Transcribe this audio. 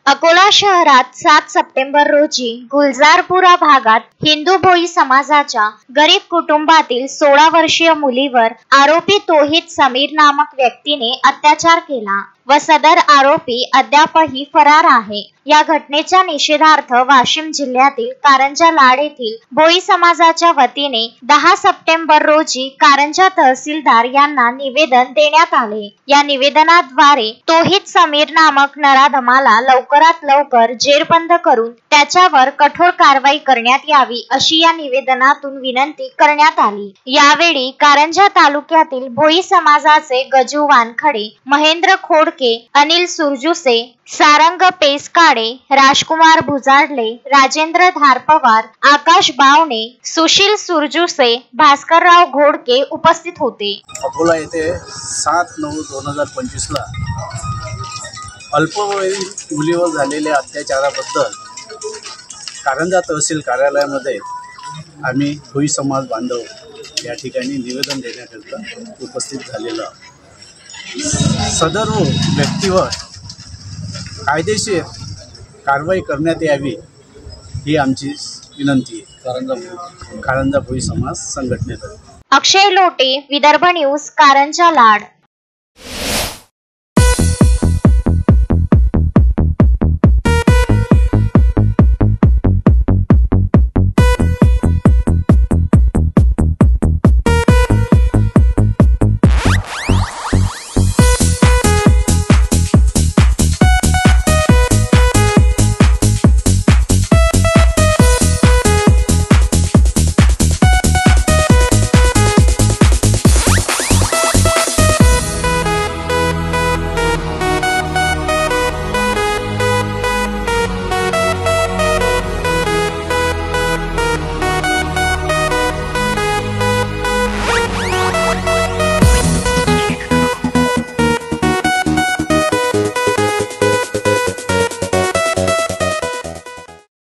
अकोला शहरात 7 सप्टेंबर रोजी गुलजारपुरा भागात हिंदू भोई समाजाच्या गरीब कुटुंबातील 16 वर्षीय मुलीवर आरोपी तौहीद समीर नामक व्यक्तीने अत्याचार केला व सदर आरोपी अद्यापही फरार आहे। या घटनेच्या निषेधार्थ वाशिम जिल्ह्यातील कारंजा लाड येथील भोई समाजाच्या वतीने 10 सप्टेंबर रोजी कारंजा तहसीलदार यांना निवेदन देण्यात आले। या निवेदनाद्वारे तौहीद समीर नामक नराधमाला लवकरात लवकर जेरबंद करून त्याच्यावर कठोर कारवाई करण्यात यावी अशी या निवेदनातून विनंती करण्यात आली। यावेळी कारंजा तालुक्यातील भोई समाजाचे गजू वानखडे, महेंद्र खोडके, अनिल सुरजुसे, सारंग पेसकाडे, राजकुमार भुजाडले, राजेंद्र धारपवार, आकाश बावणे, सुशील सुरजुसे, भास्करराव घोडके उपस्थित होते। अकोला येथे 7/9/2025 ला अल्पवयीन मुलीवर झालेल्या अत्याचाराबद्दल कारंजा तहसील कार्यालयामध्ये आम्ही भोई समाज बांधव या ठिकाणी निवेदन देण्याकरिता उपस्थित झालेलो आहोत। सदर व्यक्तीवर कायदेशीर कारवाई करण्यात यावी ही आमची विनंती आहे कारंजा भोई समाज संघटनेतर्फे। अक्षय लोटे, विदर्भ न्यूज, कारंजा लाड।